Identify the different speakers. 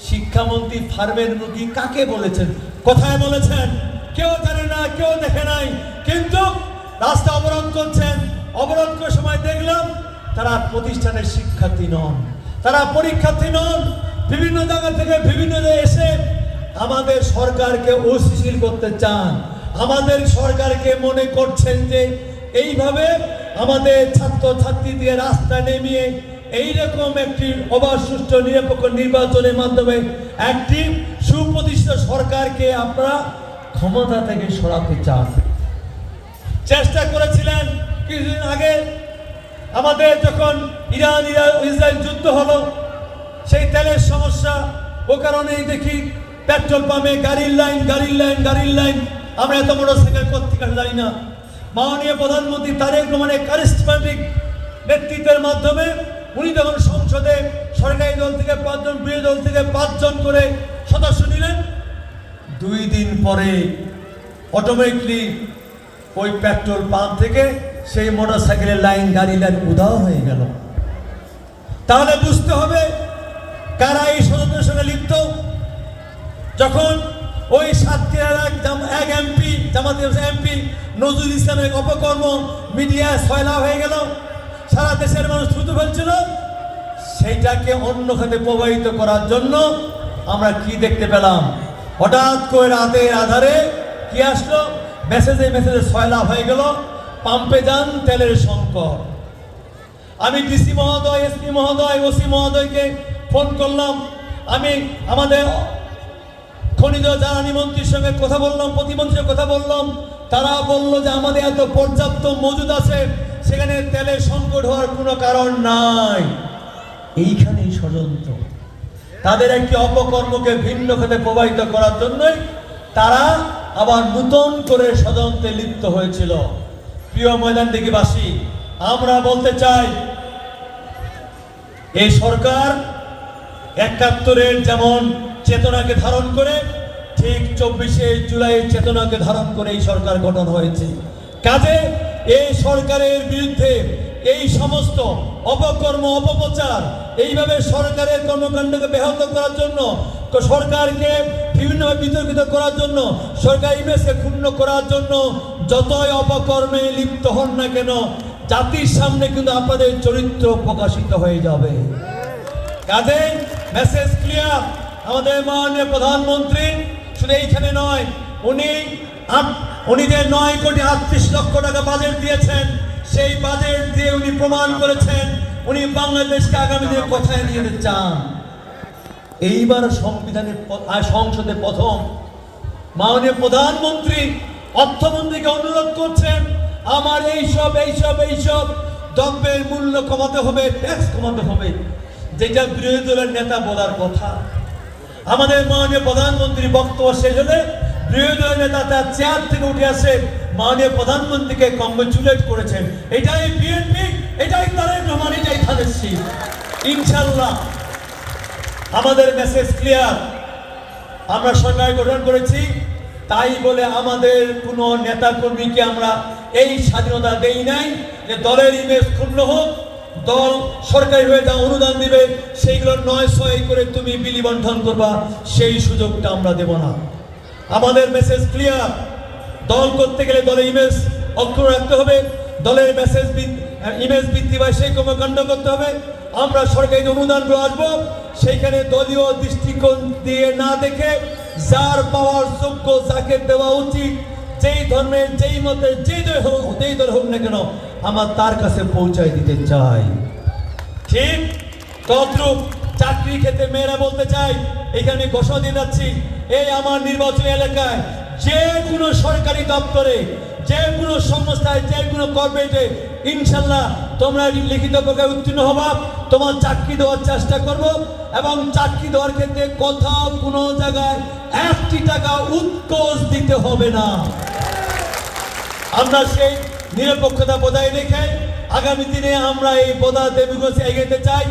Speaker 1: শিক্ষামন্ত্রী ফার্মের মুরগি কাকে বলেছেন, কোথায় বলেছেন কেউ জানে না, কেউ দেখে নাই, কিন্তু রাস্তা অবরোধ করছেন। অবরোধ করার সময় দেখলাম তারা প্রতিষ্ঠানের শিক্ষার্থী নন, তারা পরীক্ষার্থী নন, বিভিন্ন জায়গা থেকে বিভিন্ন জায়গায় এসে আমাদের সরকারকে অস্থিতিশীল করতে চান। আমাদের সরকারকে মনে করছেন যে এইভাবে আমাদের ছাত্রছাত্রী দিয়ে রাস্তা নেমিয়ে এইরকম একটি অবাধ সুষ্ঠু নিরপেক্ষ নির্বাচনের মাধ্যমে একটি সুপ্রতিষ্ঠিত সরকারকে আপনারা ক্ষমতা থেকে সরাতে চান। চেষ্টা করেছিলেন কিছুদিন আগে, আমাদের যখন ইরান ইসরায়েল যুদ্ধ হলো, সেই তেলের সমস্যা, ও কারণেই দেখি পেট্রোল পাম্পে গাড়ির লাইন। আমরা এত মোটরসাইকেল কোত্থেকে জানি না। মাননীয় প্রধানমন্ত্রী তারেক রহমানের কারিজমাটিক নেতৃত্বের মাধ্যমে উনি যখন সংসদে সরকারি দল থেকে 5 জন, বিরোধী দল থেকে 5 জন করে সদস্য নিলেন, 2 দিন পরে অটোমেটিকলি ওই পেট্রোল পাম্প থেকে সেই মোটরসাইকেলের গাড়ির লাইন উধাও হয়ে গেল। তাহলে বুঝতে হবে কারা এই ষড়যন্ত্রের সঙ্গে লিপ্ত। যখন ওই সাতক্ষীরার এক এমপি, জামাতের এমপি নজরুল ইসলামের অপকর্ম মিডিয়ায় সয়লাভ হয়ে গেল, সারা দেশের মানুষ থুতু ফেলছিল, সেইটাকে অন্য খাতে প্রবাহিত করার জন্য আমরা কি দেখতে পেলাম, হঠাৎ করে রাতের আধারে কি আসলো, মেসেজে সয়লাভ হয়ে গেল, পাম্পে যান তেলের সংকট। আমি ডিসি মহোদয়, এসপি মহোদয়, ওসি মহোদয়কে ফোন করলাম, আমি আমাদের খনিজ জ্বালানি মন্ত্রীর সঙ্গে কথা বললাম, প্রতিমন্ত্রীর কথা বললাম, তারা বললো যে আমাদের এত পর্যাপ্ত মজুদ আছে, সেখানে তেলের সংকট হওয়ার কোনো কারণ নাই। এইখানেই ষড়যন্ত্র, তাদের একটি অপকর্মকে ভিন্ন খাতে প্রবাহিত করার জন্যই তারা আবার নতুন করে ষড়যন্ত্রে লিপ্ত হয়েছিল। প্রিয় ময়দানদিঘিবাসী, আমরা বলতে চাই এই সরকার ৭১-এর যেমন চেতনাকে ধারণ করে, ঠিক ২৪শে জুলাইয়ের চেতনাকে ধারণ করে এই সরকার গঠন হয়েছে। কাজে এই সরকারের বিরুদ্ধে এই সমস্ত অপকর্ম, অপপ্রচার, এইভাবে সরকারের কর্মকাণ্ডকে ব্যাহত করার জন্য, সরকারকে বিভিন্নভাবে বিতর্কিত করার জন্য, সরকার ইমেজকে ক্ষুণ্ণ করার জন্য যতই অপকর্মে লিপ্ত হন না কেন, জাতির সামনে কিন্তু আপনাদের চরিত্র প্রকাশিত হয়ে যাবে। কাজে মেসেজ ক্লিয়ার, আমাদের মাননীয় প্রধানমন্ত্রী শুধু এইখানে নয়, উনি যে ৯,৩৮,০০,০০০ টাকা বাজেট দিয়েছেন, সেই বাজেট দিয়ে উনি প্রমাণ করেছেন উনি বাংলাদেশকে আগামী দিনে কোথায় নিয়ে যেতে চান। এইবার সংসদে প্রথম মাননীয় প্রধানমন্ত্রী অর্থমন্ত্রীকে অনুরোধ করছেন, আমার এইসব দ্রব্যের মূল্য কমাতে হবে, ট্যাক্স কমাতে হবে, যেটা বিরোধী দলের নেতা বলার কথা। আমাদের মাননীয় প্রধানমন্ত্রী বক্তব্য শেষ হলে বিরোধী দলের নেতা তার চেয়ার থেকে উঠে আসে, মাননীয় প্রধানমন্ত্রীকে কংগ্রেচুলেট করেছেন। এটাই বিএনপি, এটাই তারেক রহমান, এটাই খালেদ শীষ। ইনশাল্লাহ আমাদের মেসেজ ক্লিয়ার, আমরা সরকার গঠন করেছি, তাই বলে আমাদের কোনো নেতা কর্মীকে আমরা এই স্বাধীনতা দেই নাই যে দলের ইমেজ ক্ষুণ্ণ হোক, দল সরকারি হয়ে যা অনুদান দিবে সেইগুলো ৯-৬ করে তুমি বিলি বন্টন করবা, সেই সুযোগটা আমরা দেব না। আমাদের মেসেজ ক্লিয়ার, দল করতে গেলে দলের ইমেজ অক্ষুণ্ণ রাখতে হবে, দলের ইমেজ বৃদ্ধি পায় সেই কর্মকাণ্ড করতে হবে। আমরা সরকারি অনুদানগুলো আসবো, সেইখানে দলীয় দৃষ্টিকোণ দিয়ে না দেখে যার পাওয়ার যোগ্য, যাকে দেওয়া উচিত, যেই ধর্মের, যেই মতের, যেই দল হোক না কেন, আমার তার কাছে পৌঁছায় দিতে চাই। ঠিক তদ্রুপ চাকরি ক্ষেত্রে মেয়েরা বলতে চাই, এখানে ঘোষণা দিয়ে যাচ্ছি, এই আমার নির্বাচনী এলাকায় যে কোনো সরকারি দপ্তরে, যে কোনো সংস্থায়, যে কোনো কর্পোরেটে ইনশাল্লাহ তোমরা লিখিত পরীক্ষায় উত্তীর্ণ হবা, তোমার চাকরি দেওয়ার চেষ্টা করব, এবং চাকরি দেওয়ার ক্ষেত্রে কোথাও কোনো জায়গায় 1টি টাকা উৎকোচ দিতে হবে না। আমরা সেই নিরপেক্ষতা বজায় রেখে আগামী দিনে আমরা এই পদার্থে এগিয়ে যেতে চাই।